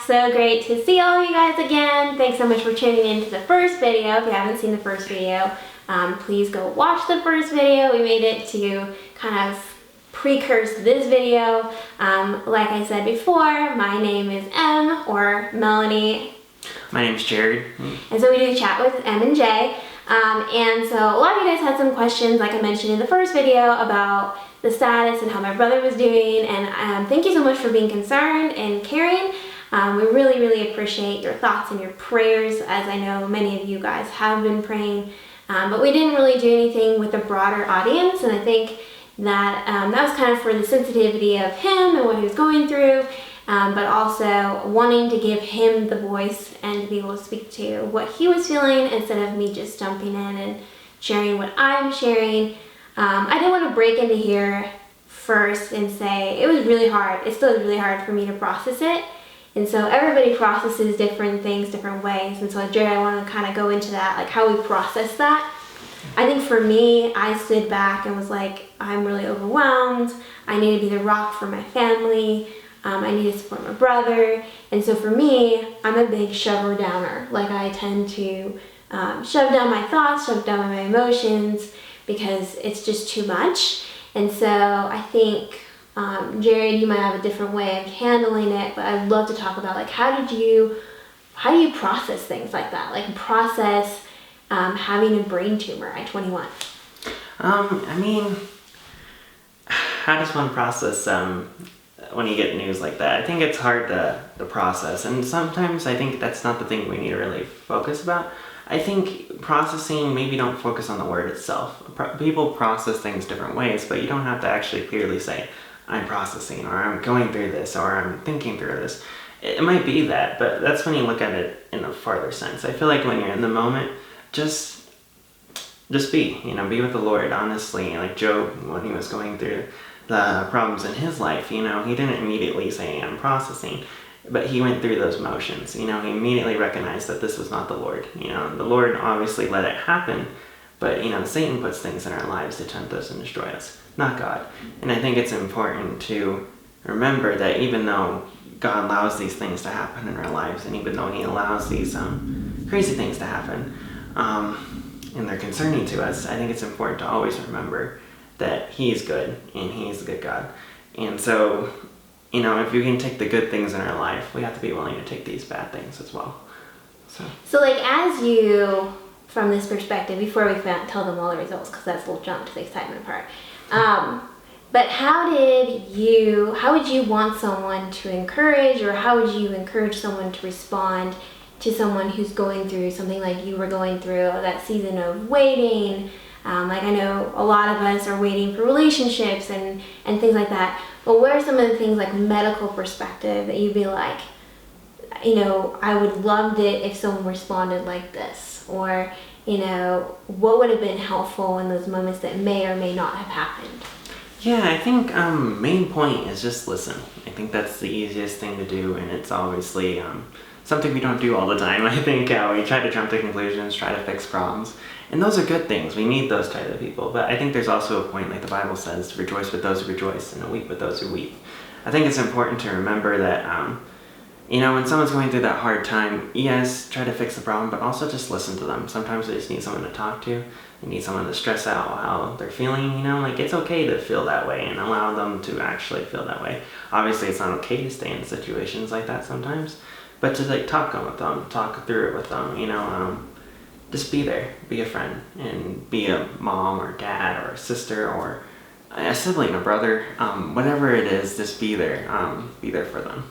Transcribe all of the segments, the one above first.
So great to see all of you guys again. Thanks so much for tuning in to the first video. If you haven't seen the first video, please go watch the first video. We made it to kind of precurse this video. Like I said before, my name is Em, or Melanie. My name's Jared. And so we do chat with Em and Jay. And so a lot of you guys had some questions, like I mentioned in the first video, about the status and how my brother was doing. And thank you so much for being concerned and caring. We really, really appreciate your thoughts and your prayers, as I know many of you guys have been praying. But we didn't really do anything with a broader audience. And I think that that was kind of for the sensitivity of him and what he was going through. But also wanting to give him the voice and to be able to speak to what he was feeling instead of me just jumping in and sharing what I'm sharing. I didn't want to break into here first and say it was really hard. It still is really hard for me to process it. And so everybody processes different things different ways. And so Jerry, I want to kind of go into that, like how we process that. I think for me, I stood back and was like, I'm really overwhelmed. I need to be the rock for my family. I need to support my brother. And so for me, I'm a big shover downer. Like I tend to shove down my thoughts, shove down my emotions because it's just too much. And so I think, Jared, you might have a different way of handling it, but I'd love to talk about like how do you process things like that? Like process having a brain tumor at 21. I mean, how does one process when you get news like that? I think it's hard to process, and sometimes I think that's not the thing we need to really focus about. I think processing, maybe don't focus on the word itself. People process things different ways, but you don't have to actually clearly say, I'm processing, or I'm going through this, or I'm thinking through this. It might be that, but that's when you look at it in a farther sense. I feel like when you're in the moment, just be with the Lord, honestly. Like Job, when he was going through the problems in his life, he didn't immediately say, I'm processing, but he went through those motions. He immediately recognized that this was not the Lord. The Lord obviously let it happen, but Satan puts things in our lives to tempt us and destroy us, not God. And I think it's important to remember that even though God allows these things to happen in our lives, and even though he allows these crazy things to happen, and they're concerning to us, I think it's important to always remember that he's good and he's a good God. And so, if you can take the good things in our life, we have to be willing to take these bad things as well. So like as you, from this perspective, before we tell them all the results, because that's a little jump to the excitement part, but how would you want someone to encourage, or how would you encourage someone to respond to someone who's going through something like you were going through, that season of waiting? Like I know a lot of us are waiting for relationships and things like that. But what are some of the things, like medical perspective, that you'd be like, I would love it if someone responded like this, or what would have been helpful in those moments that may or may not have happened? Yeah, I think main point is just listen. I think that's the easiest thing to do, and it's obviously something we don't do all the time. I think we try to jump to conclusions, try to fix problems, and those are good things. We need those type of people. But I think there's also a point, like the Bible says, rejoice with those who rejoice and weep with those who weep. I think it's important to remember that, when someone's going through that hard time, yes, try to fix the problem, but also just listen to them. Sometimes they just need someone to talk to. They need someone to stress out how they're feeling, like it's okay to feel that way and allow them to actually feel that way. Obviously, it's not okay to stay in situations like that sometimes, but to talk with them, talk through it with them, just be there, be a friend, and be a mom or dad or a sister or a sibling, a brother, whatever it is, just be there for them.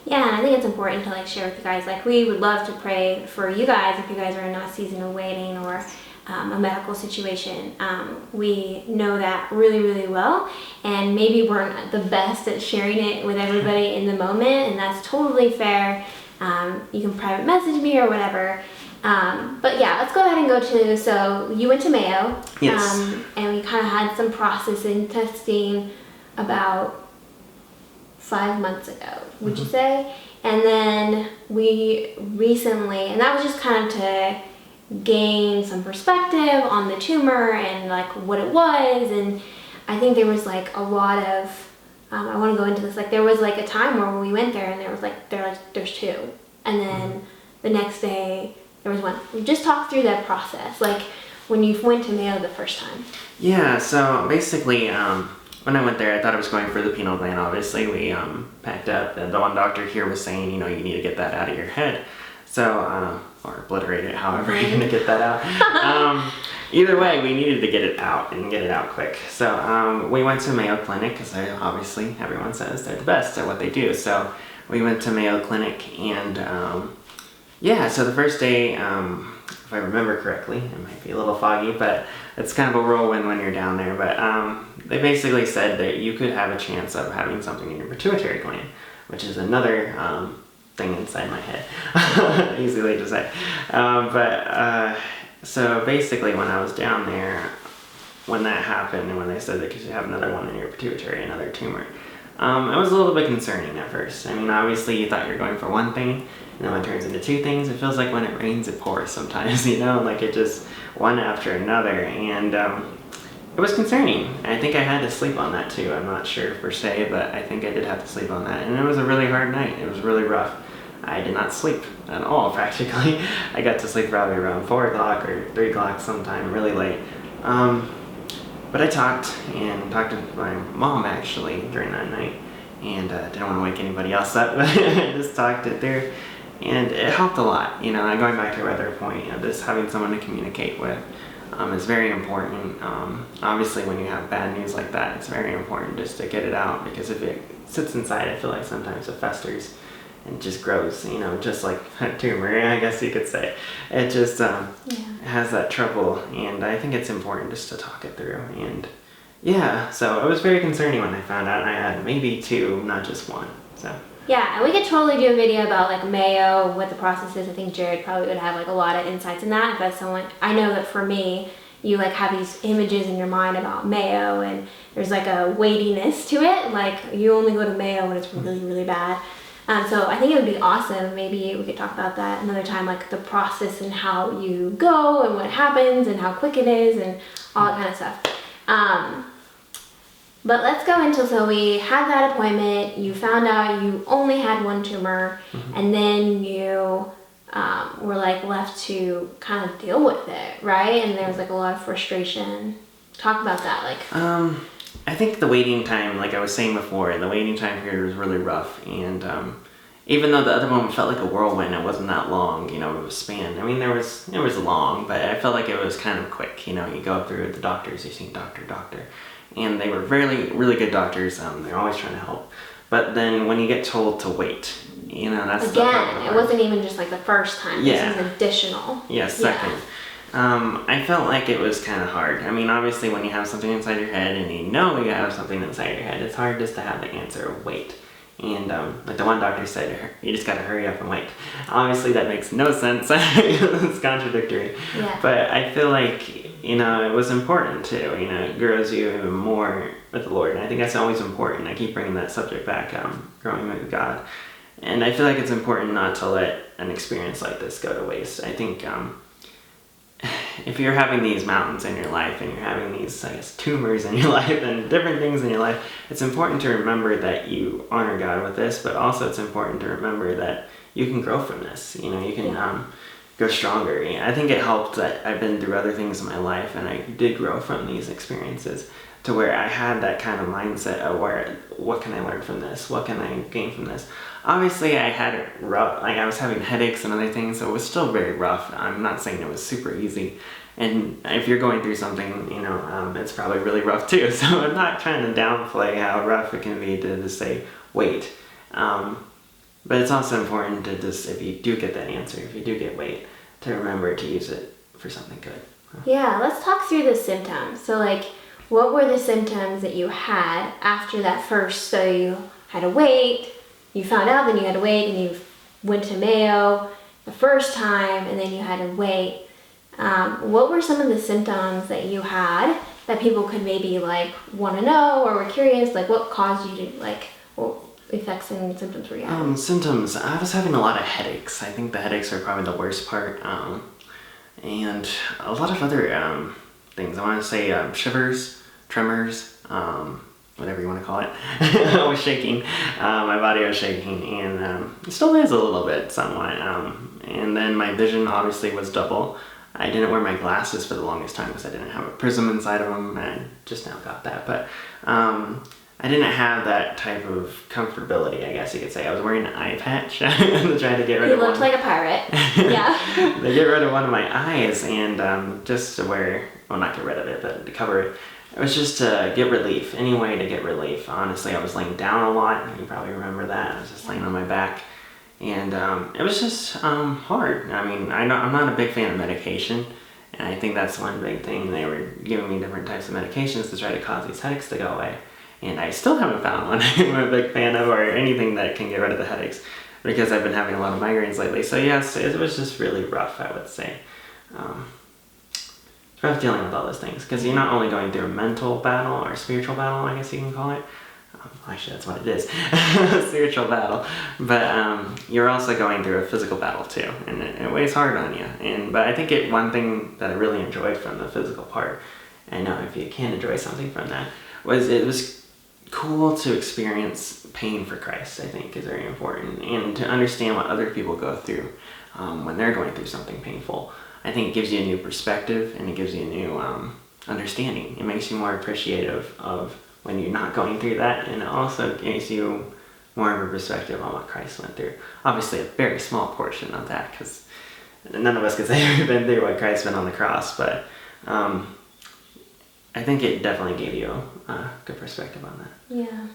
Yeah, and I think it's important to share with you guys, we would love to pray for you guys if you guys are in a season of waiting or a medical situation. We know that really, really well, and maybe we're not the best at sharing it with everybody in the moment, and that's totally fair. You can private message me or whatever. But yeah, let's go ahead and go to, so you went to Mayo. Yes. And we kind of had some processing testing about 5 months ago, would you say? And then we recently, and that was just kind of to gain some perspective on the tumor and what it was. And I think there was a lot of I want to go into this. Like there was like a time where when we went there and there was like there's 2, and then the next day there was 1. We just talked through that process, like when you went to Mayo the first time. Yeah, so basically, when I went there, I thought I was going for the pineal gland. Obviously, we packed up, and the one doctor here was saying, you need to get that out of your head. So, or obliterate it, however you're going to get that out. Either way, we needed to get it out and get it out quick. So, we went to Mayo Clinic, because obviously everyone says they're the best at what they do. So, we went to Mayo Clinic, and yeah, so the first day, if I remember correctly, it might be a little foggy, but it's kind of a whirlwind when you're down there. But they basically said that you could have a chance of having something in your pituitary gland, which is another thing inside my head. Easy to say. So basically when I was down there, when that happened and when they said that you have another one in your pituitary, another tumor, it was a little bit concerning at first. I mean, obviously you thought you were going for one thing, and then when it turns into 2 things, it feels like when it rains, it pours sometimes, like it just one after another, and it was concerning. I think I had to sleep on that too. I'm not sure per se, but I think I did have to sleep on that, and it was a really hard night. It was really rough. I did not sleep at all, practically. I got to sleep probably around 4 o'clock or 3 o'clock sometime, really late. But I talked to my mom actually during that night, and didn't want to wake anybody else up, but I just talked it through, and it helped a lot. Going back to your other point, just having someone to communicate with is very important. Obviously, when you have bad news like that, it's very important just to get it out, because if it sits inside, I feel like sometimes it festers and just grows, just like a tumor, I guess you could say. It just has that trouble, and I think it's important just to talk it through. And yeah, so it was very concerning when I found out I had maybe 2, not just 1. So yeah, and we could totally do a video about like Mayo, what the process is. I think Jared probably would have like a lot of insights in that. If that's someone, I know that for me, you like have these images in your mind about Mayo, and there's like a weightiness to it. Like you only go to Mayo when it's really, really bad. So I think it would be awesome. Maybe we could talk about that another time, like the process and how you go and what happens and how quick it is and all that kind of stuff. But let's go into, so we had that appointment, you found out you only had 1 tumor, and then you were like left to kind of deal with it, right? And there was like a lot of frustration. Talk about that, like. I think the waiting time, like I was saying before, the waiting time here was really rough, and even though the other one felt like a whirlwind, it wasn't that long, it was spanned. I mean, it was long, but I felt like it was kind of quick. You go through the doctors, you see doctor, and they were really, really good doctors. They're always trying to help. But then when you get told to wait, that's again, it wasn't even just like the first time. Yeah. This is additional. Yeah, second. Yeah. I felt like it was kind of hard. I mean, obviously when you have something inside your head and you have something inside your head, it's hard just to have the answer of wait. And like the one doctor said, you just gotta hurry up and wait. Obviously that makes no sense. It's contradictory. Yeah. But I feel like, it was important too. It grows you even more with the Lord. And I think that's always important. I keep bringing that subject back, growing with God. And I feel like it's important not to let an experience like this go to waste. I think if you're having these mountains in your life and you're having these, I guess, tumors in your life and different things in your life, it's important to remember that you honor God with this, but also it's important to remember that you can grow from this. You can go stronger. I think it helped that I've been through other things in my life, and I did grow from these experiences to where I had that kind of mindset of what can I learn from this? What can I gain from this? Obviously, I had it rough. Like I was having headaches and other things, so it was still very rough. I'm not saying it was super easy. And if you're going through something, it's probably really rough too. So I'm not trying to downplay how rough it can be to just say, wait. But it's also important to just, if you do get that answer, if you do get wait, to remember to use it for something good. Yeah, let's talk through the symptoms. So like, what were the symptoms that you had after that first? So you had to wait, you found out, then you had to wait, and you went to Mayo the first time, and then you had to wait. What were some of the symptoms that you had that people could maybe like want to know or were curious? Like what caused you to what effects and symptoms were you having? Symptoms. I was having a lot of headaches. I think the headaches are probably the worst part. And a lot of other things. I want to say shivers, tremors, whatever you want to call it, I was shaking. My body was shaking, and it still is a little bit, somewhat. And then my vision obviously was double. I didn't wear my glasses for the longest time because I didn't have a prism inside of them, and I just now got that. But I didn't have that type of comfortability, I guess you could say. I was wearing an eye patch to try to get rid of one. You looked like a pirate. Yeah. To get rid of one of my eyes, and just to wear, well, not get rid of it, but to cover it. It was just to get relief, any way to get relief. Honestly, I was laying down a lot. You probably remember that. I was just laying on my back. And it was just hard. I mean, I'm not a big fan of medication. And I think that's one big thing. They were giving me different types of medications to try to cause these headaches to go away. And I still haven't found one I'm a big fan of, or anything that can get rid of the headaches, because I've been having a lot of migraines lately. So yes, it was just really rough, I would say. It's rough dealing with all those things, because you're not only going through a mental battle, or spiritual battle, I guess you can call it. Actually, that's what it is, a spiritual battle. But you're also going through a physical battle too, and it weighs hard on you. But I think one thing that I really enjoyed from the physical part, I know if you can enjoy something from that, was it was cool to experience pain for Christ. I think is very important, and to understand what other people go through when they're going through something painful. I think it gives you a new perspective, and it gives you a new understanding. It makes you more appreciative of when you're not going through that, and it also gives you more of a perspective on what Christ went through. Obviously, a very small portion of that, because none of us could say we've been through what Christ went on the cross, but I think it definitely gave you a good perspective on that. Yeah.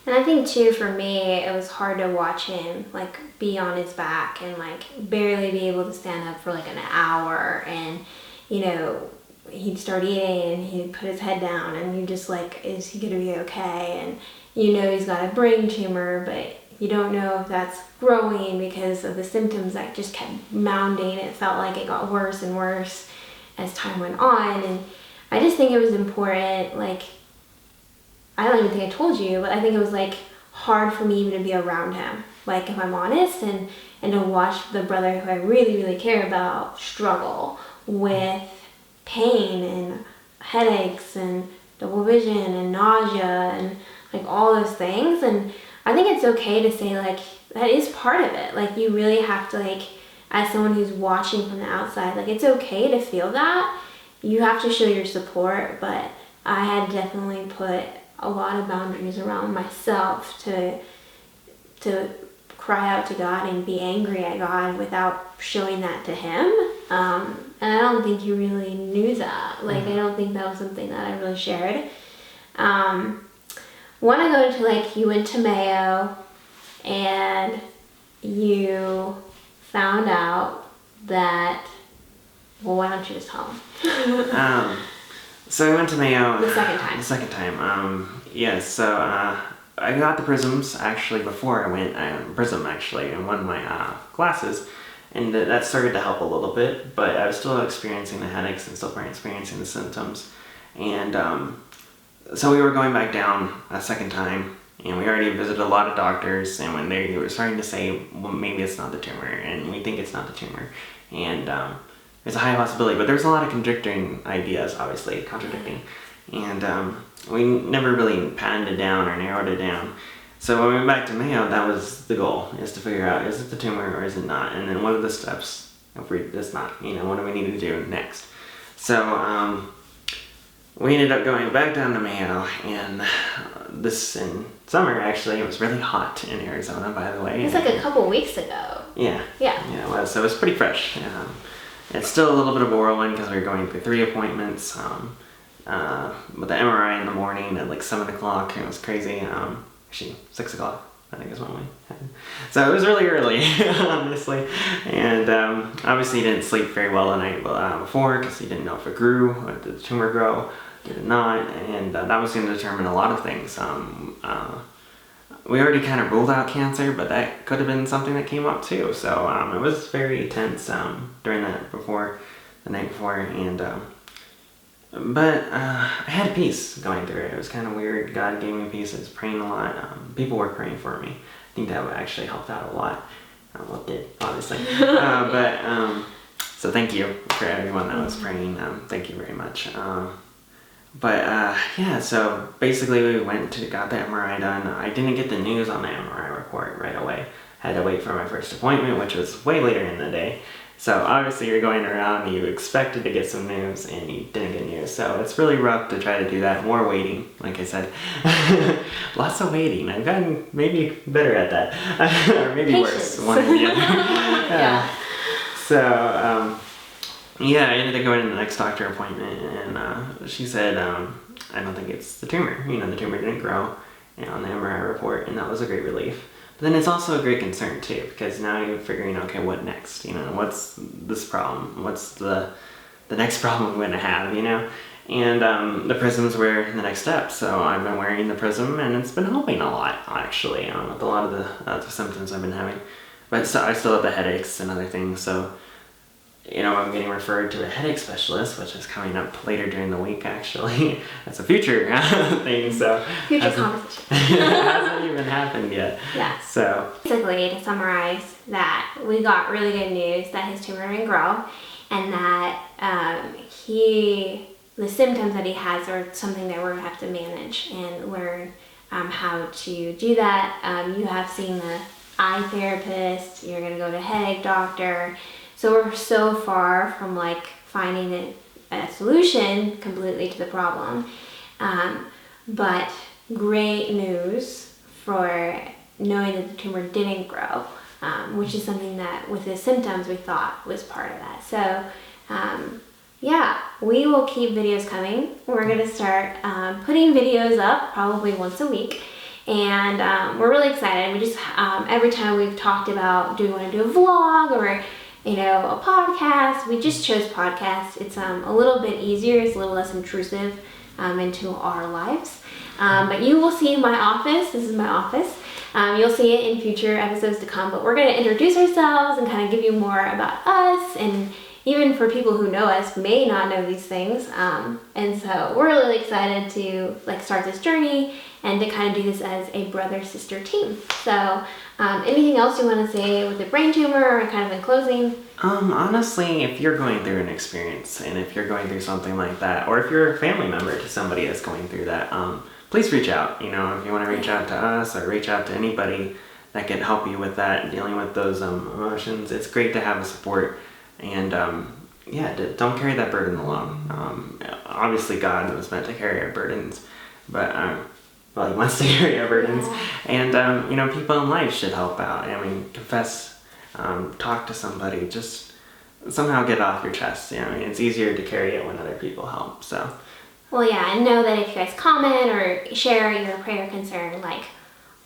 And I think too, for me, it was hard to watch him like be on his back and like barely be able to stand up for like an hour, and you know, he'd start eating and he'd put his head down, and you just like, is he gonna be okay? And you know he's got a brain tumor, but you don't know if that's growing because of the symptoms that just kept mounting. It felt like it got worse and worse as time went on, and I just think it was important, like, I don't even think I told you, but I think it was like hard for me even to be around him, like, if I'm honest, and to watch the brother who I really, really care about struggle with pain and headaches and double vision and nausea and like all those things. And I think it's okay to say like that is part of it. Like, you really have to, like, as someone who's watching from the outside, like, it's okay to feel that. You have to show your support, but I had definitely put a lot of boundaries around myself to cry out to God and be angry at God without showing that to him. And I don't think he really knew that. Like, I don't think that was something that I really shared. When I go to, like, you went to Mayo and you found out that, well, why don't you just tell him? So I went to Mayo The second time. The second time. Yes. So I got the prisms actually before I went. Prism actually in one of my classes, and that started to help a little bit. But I was still experiencing the headaches and still experiencing the symptoms, and so we were going back down a second time. And we already visited a lot of doctors, and when they were starting to say, well, maybe it's not the tumor, and we think it's not the tumor, and there's a high possibility, but there's a lot of contradicting ideas, obviously, and we never really patted it down or narrowed it down. So when we went back to Mayo, that was the goal, is to figure out, is it the tumor or is it not, and then what are the steps if it's not, what do we need to do next? So we ended up going back down to Mayo, and this in summer, actually. It was really hot in Arizona, by the way. It was like a couple weeks ago. Yeah. Yeah. Yeah, it was. So it was pretty fresh. It's still a little bit of a whirlwind because we were going through 3 appointments with the MRI in the morning at like 7 o'clock. It was crazy. Actually, 6 o'clock, I think is when we had. So it was really early, honestly. And obviously, he didn't sleep very well the night before because he didn't know if it grew, or did the tumor grow, did it not, and that was going to determine a lot of things. We already kind of ruled out cancer, but that could have been something that came up too. So it was very tense during the night before, and but I had peace going through it. It was kind of weird. God gave me peace. I was praying a lot. People were praying for me. I think that actually helped out a lot. Well, it did, obviously. So thank you for everyone that was praying. Thank you very much. But yeah, so basically we got the MRI done. I didn't get the news on the MRI report right away. Had to wait for my first appointment, which was way later in the day. So obviously you're going around, you expected to get some news and you didn't get news. So it's really rough to try to do that. More waiting, like I said. Lots of waiting. I've gotten maybe better at that. Or maybe Patience. worse. One or the other. Yeah. So, yeah, I ended up going to the next doctor appointment and she said, I don't think it's the tumor. The tumor didn't grow on the MRI report, and that was a great relief. But then it's also a great concern too, because now you're figuring, okay, what next? What's this problem? What's the next problem I'm going to have? And the prisms were the next step. So I've been wearing the prism, and it's been helping a lot actually with a lot of the symptoms I've been having. But I still have the headaches and other things. So I'm getting referred to a headache specialist, which is coming up later during the week, actually. That's a future thing, so... Future conversation. It hasn't even happened yet. Yeah. So... Basically, to summarize, that we got really good news that his tumor didn't grow, and that the symptoms that he has are something that we're going to have to manage and learn how to do that. You have seen the eye therapist, you're going to go to a headache doctor. So we're so far from finding a solution completely to the problem. But great news for knowing that the tumor didn't grow, which is something that with the symptoms we thought was part of that. So yeah, we will keep videos coming. We're gonna start putting videos up probably once a week. And we're really excited. We just, every time we've talked about, do we want to do a vlog or a podcast? We just chose podcast. It's a little bit easier. It's a little less intrusive into our lives. But you will see my office. This is my office. You'll see it in future episodes to come. But we're going to introduce ourselves and kind of give you more about us. And even for people who know us may not know these things. And so we're really excited to start this journey and to kind of do this as a brother-sister team. So anything else you want to say with the brain tumor or kind of in closing? Honestly, if you're going through an experience and if you're going through something like that, or if you're a family member to somebody that's going through that, please reach out. If you want to reach out to us or reach out to anybody that can help you with that, dealing with those emotions, it's great to have a support. And yeah, don't carry that burden alone. Obviously God was meant to carry our burdens, but he wants to carry our burdens. And people in life should help out. Confess, talk to somebody, just somehow get it off your chest. It's easier to carry it when other people help. So well, yeah, and know that if you guys comment or share your prayer concern,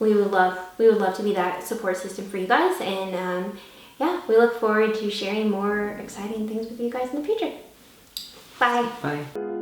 we would love to be that support system for you guys. And yeah, we look forward to sharing more exciting things with you guys in the future. Bye. Bye.